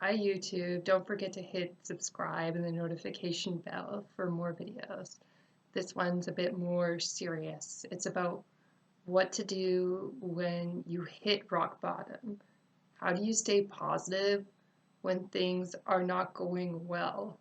Hi YouTube, don't forget to hit subscribe and the notification bell for more videos. This one's a bit more serious. It's about what to do when you hit rock bottom. How do you stay positive when things are not going well?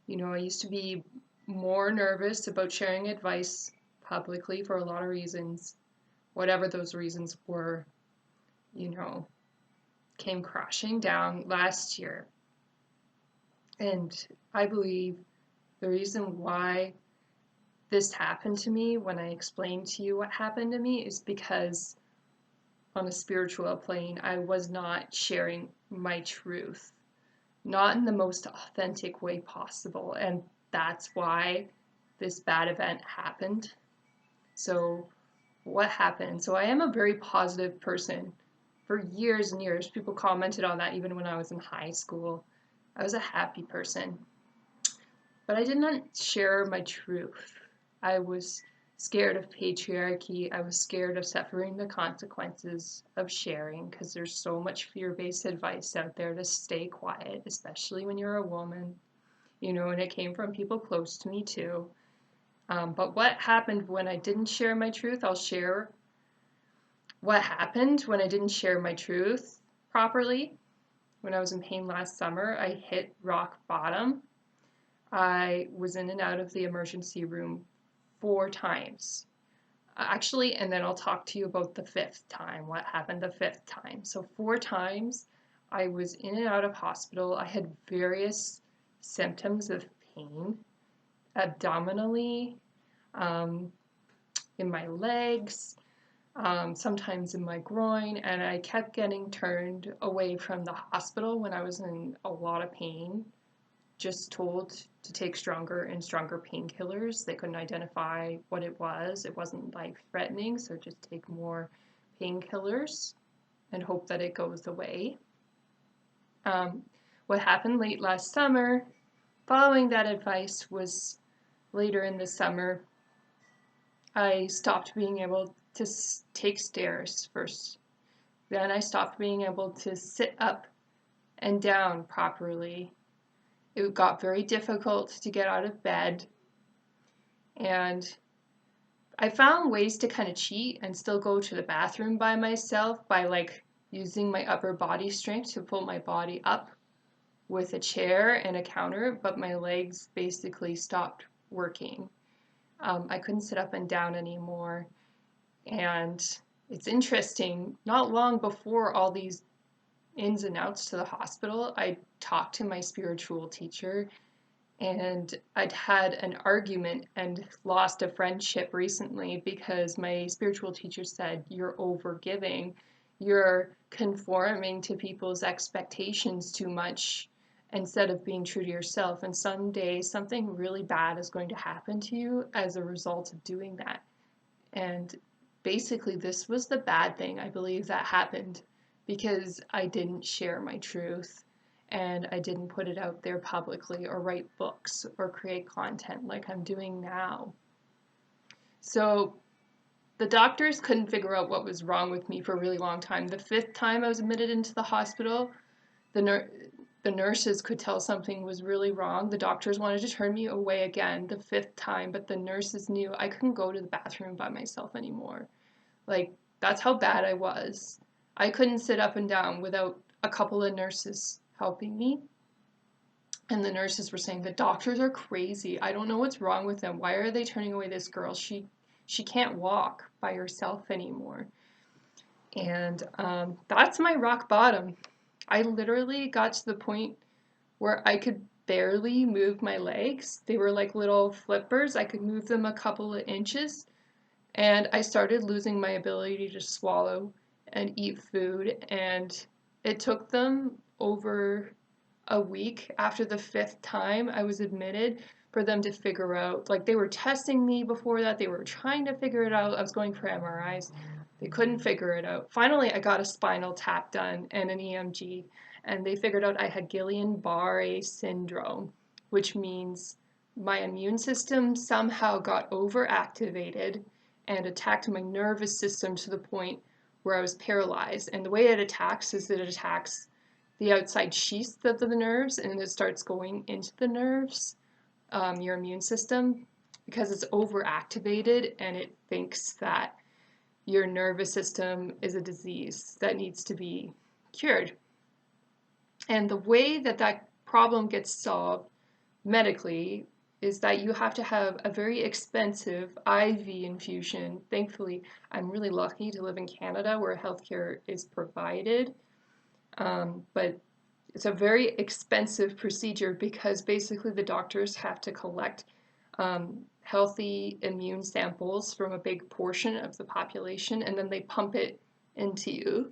I used to be more nervous about sharing advice publicly for a lot of reasons. Whatever those reasons were, you know, came crashing down last year. And I believe the reason why this happened to me when I explained to you what happened to me is because on a spiritual plane, I was not sharing my truth, not in the most authentic way possible. And that's why this bad event happened. So, what happened? So, I am a very positive person. For years and years, people commented on that even when I was in high school. I was a happy person. But I did not share my truth. I was scared of patriarchy. I was scared of suffering the consequences of sharing because there's so much fear-based advice out there to stay quiet, especially when you're a woman, and it came from people close to me too. But what happened when I didn't share my truth? I'll share what happened when I didn't share my truth properly. When I was in pain last summer, I hit rock bottom. I was in and out of the emergency room 4 times. Actually, and then I'll talk to you about the fifth time, what happened the fifth time. So, 4 times I was in and out of hospital. I had various symptoms of pain, abdominally, in my legs, sometimes in my groin, and I kept getting turned away from the hospital when I was in a lot of pain, just told to take stronger and stronger painkillers. They couldn't identify what it was. It wasn't life-threatening, so just take more painkillers and hope that it goes away. What happened late last summer, following that advice, was later in the summer, I stopped being able to take stairs first. Then I stopped being able to sit up and down properly. It got very difficult to get out of bed, and I found ways to kind of cheat and still go to the bathroom by myself by using my upper body strength to pull my body up with a chair and a counter, but my legs basically stopped working. I couldn't sit up and down anymore, and it's interesting, not long before all these ins and outs to the hospital, I talked to my spiritual teacher, and I'd had an argument and lost a friendship recently because my spiritual teacher said, "You're overgiving, you're conforming to people's expectations too much instead of being true to yourself, and someday something really bad is going to happen to you as a result of doing that." And basically, this was the bad thing I believe that happened because I didn't share my truth and I didn't put it out there publicly or write books or create content like I'm doing now. So the doctors couldn't figure out what was wrong with me for a really long time. The fifth time I was admitted into the hospital, the nurses could tell something was really wrong. The doctors wanted to turn me away again the fifth time, but the nurses knew I couldn't go to the bathroom by myself anymore. That's how bad I was. I couldn't sit up and down without a couple of nurses helping me. And the nurses were saying, "The doctors are crazy. I don't know what's wrong with them. Why are they turning away this girl? She can't walk by herself anymore." And that's my rock bottom. I literally got to the point where I could barely move my legs. They were like little flippers. I could move them a couple of inches. And I started losing my ability to swallow and eat food. And it took them over a week after the fifth time I was admitted for them to figure out. They were testing me before that. They were trying to figure it out. I was going for MRIs. They couldn't figure it out. Finally, I got a spinal tap done and an EMG. And they figured out I had Guillain-Barré syndrome, which means my immune system somehow got overactivated and attacked my nervous system to the point where I was paralyzed. And the way it attacks is it attacks the outside sheath of the nerves, and it starts going into the nerves, your immune system, because it's overactivated and it thinks that your nervous system is a disease that needs to be cured. And the way that that problem gets solved medically is that you have to have a very expensive IV infusion. Thankfully, I'm really lucky to live in Canada where healthcare is provided. But it's a very expensive procedure because basically the doctors have to collect healthy immune samples from a big portion of the population, and then they pump it into you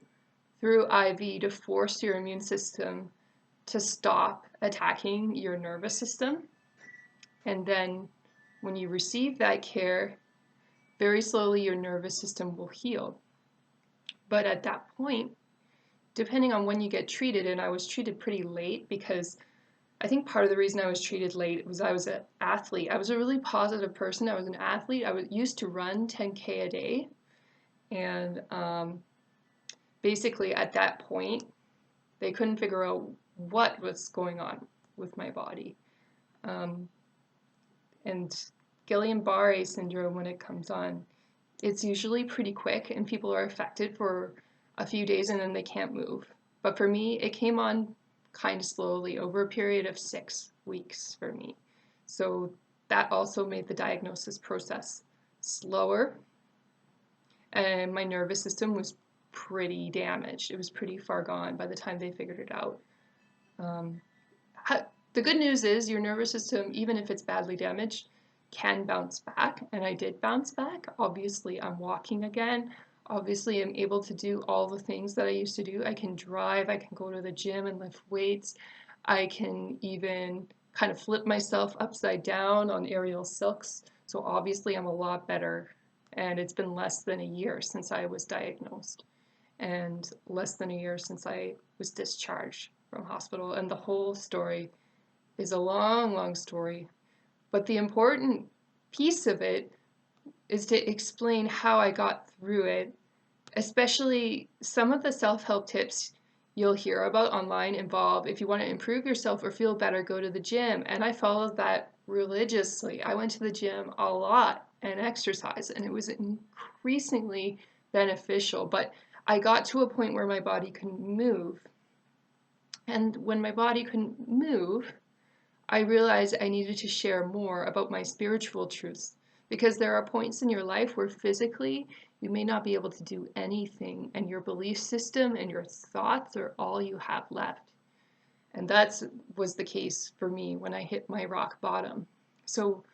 through IV to force your immune system to stop attacking your nervous system. And then when you receive that care, very slowly your nervous system will heal. But at that point, depending on when you get treated, and I was treated pretty late because I think part of the reason I was treated late was I was an athlete. I was a really positive person. I was an athlete. I used to run 10K a day. And basically at that point, they couldn't figure out what was going on with my body. And Guillain-Barré syndrome, when it comes on, it's usually pretty quick and people are affected for a few days and then they can't move. But for me, it came on kind of slowly over a period of 6 weeks for me. So that also made the diagnosis process slower. And my nervous system was pretty damaged. It was pretty far gone by the time they figured it out. The good news is your nervous system, even if it's badly damaged, can bounce back. And I did bounce back. Obviously, I'm walking again. Obviously, I'm able to do all the things that I used to do. I can drive. I can go to the gym and lift weights. I can even kind of flip myself upside down on aerial silks. So obviously, I'm a lot better. And it's been less than a year since I was diagnosed, and less than a year since I was discharged from hospital. And the whole story is a long, long story. But the important piece of it is to explain how I got through it, especially some of the self-help tips you'll hear about online involve, if you want to improve yourself or feel better, go to the gym. And I followed that religiously. I went to the gym a lot and exercise, and it was increasingly beneficial. But I got to a point where my body couldn't move. And when my body couldn't move, I realized I needed to share more about my spiritual truths, because there are points in your life where physically you may not be able to do anything, and your belief system and your thoughts are all you have left. And that was the case for me when I hit my rock bottom. So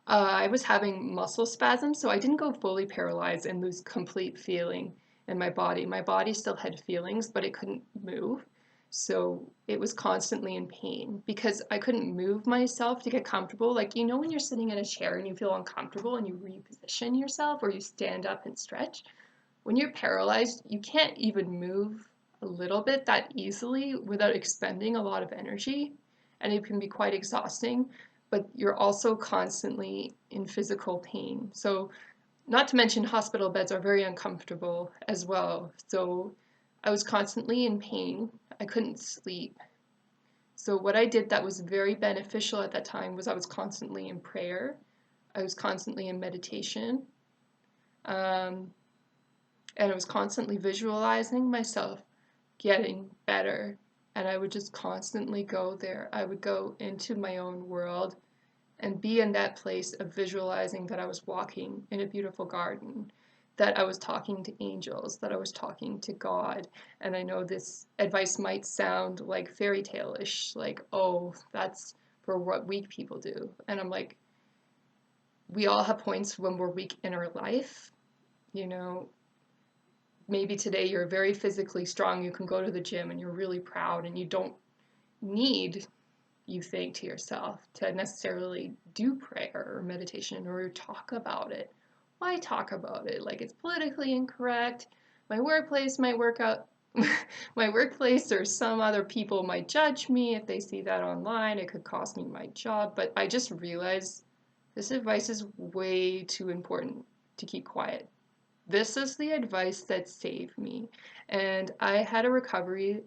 I was having muscle spasms, so I didn't go fully paralyzed and lose complete feeling in my body. My body still had feelings, but it couldn't move. So it was constantly in pain because I couldn't move myself to get comfortable. Like, you know, when you're sitting in a chair and you feel uncomfortable and you reposition yourself or you stand up and stretch, when you're paralyzed, you can't even move a little bit that easily without expending a lot of energy. And it can be quite exhausting, but you're also constantly in physical pain. So, not to mention hospital beds are very uncomfortable as well. So I was constantly in pain. I couldn't sleep. So what I did that was very beneficial at that time was I was constantly in prayer. I was constantly in meditation. And I was constantly visualizing myself getting better. And I would just constantly go there. I would go into my own world and be in that place of visualizing that I was walking in a beautiful garden, that I was talking to angels, that I was talking to God. And I know this advice might sound like fairy tale-ish, like, oh, that's for what weak people do. And I'm like, we all have points when we're weak in our life. You know, maybe today you're very physically strong, you can go to the gym and you're really proud and you don't need, you think to yourself, to necessarily do prayer or meditation or talk about it. Why talk about it? Like, it's politically incorrect. My workplace might work out. My workplace or some other people might judge me if they see that online. It could cost me my job. But I just realized this advice is way too important to keep quiet. This is the advice that saved me. And I had a recovery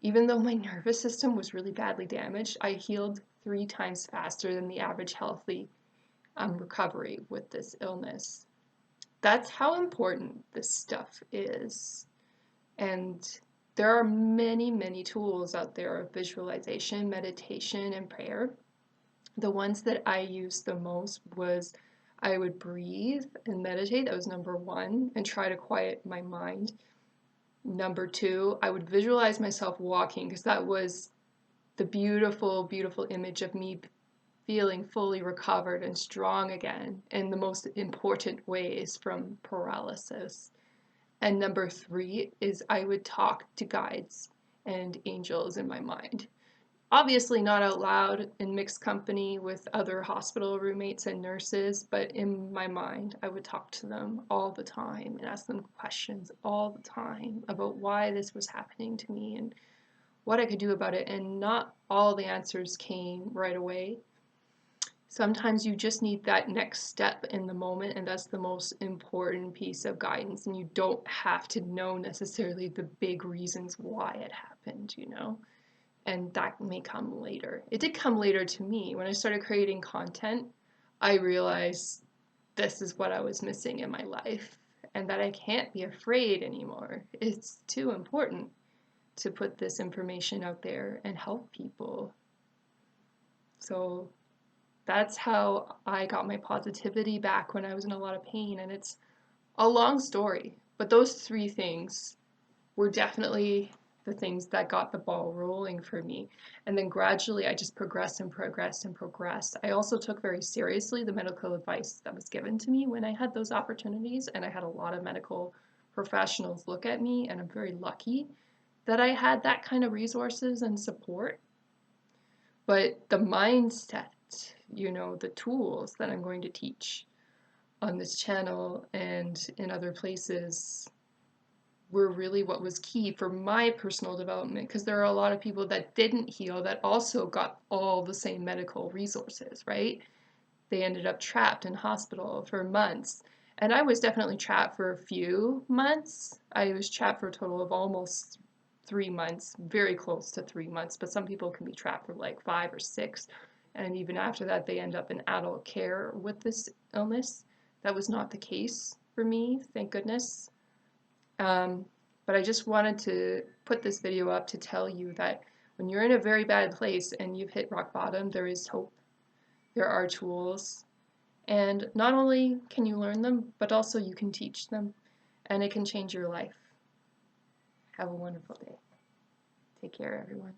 Even though my nervous system was really badly damaged, I healed 3 times faster than the average healthy recovery with this illness. That's how important this stuff is. And there are many, many tools out there of visualization, meditation, and prayer. The ones that I used the most was I would breathe and meditate. That was number one, and try to quiet my mind. Number two, I would visualize myself walking because that was the beautiful, beautiful image of me feeling fully recovered and strong again in the most important ways from paralysis. And number three is I would talk to guides and angels in my mind. Obviously, not out loud in mixed company with other hospital roommates and nurses, but in my mind, I would talk to them all the time and ask them questions all the time about why this was happening to me and what I could do about it. And not all the answers came right away. Sometimes you just need that next step in the moment, and that's the most important piece of guidance. And you don't have to know necessarily the big reasons why it happened, and that may come later. It did come later to me. When I started creating content, I realized this is what I was missing in my life, and that I can't be afraid anymore. It's too important to put this information out there and help people. So that's how I got my positivity back when I was in a lot of pain, and it's a long story, but those 3 things were definitely the things that got the ball rolling for me. And then gradually I just progressed and progressed and progressed. I also took very seriously the medical advice that was given to me when I had those opportunities, and I had a lot of medical professionals look at me, and I'm very lucky that I had that kind of resources and support. But the mindset, the tools that I'm going to teach on this channel and in other places were really what was key for my personal development, because there are a lot of people that didn't heal that also got all the same medical resources, right? They ended up trapped in hospital for months. And I was definitely trapped for a few months. I was trapped for a total of almost 3 months, very close to 3 months, but some people can be trapped for like 5 or 6. And even after that, they end up in adult care with this illness. That was not the case for me, thank goodness. But I just wanted to put this video up to tell you that when you're in a very bad place and you've hit rock bottom, there is hope. There are tools. And not only can you learn them, but also you can teach them. And it can change your life. Have a wonderful day. Take care, everyone.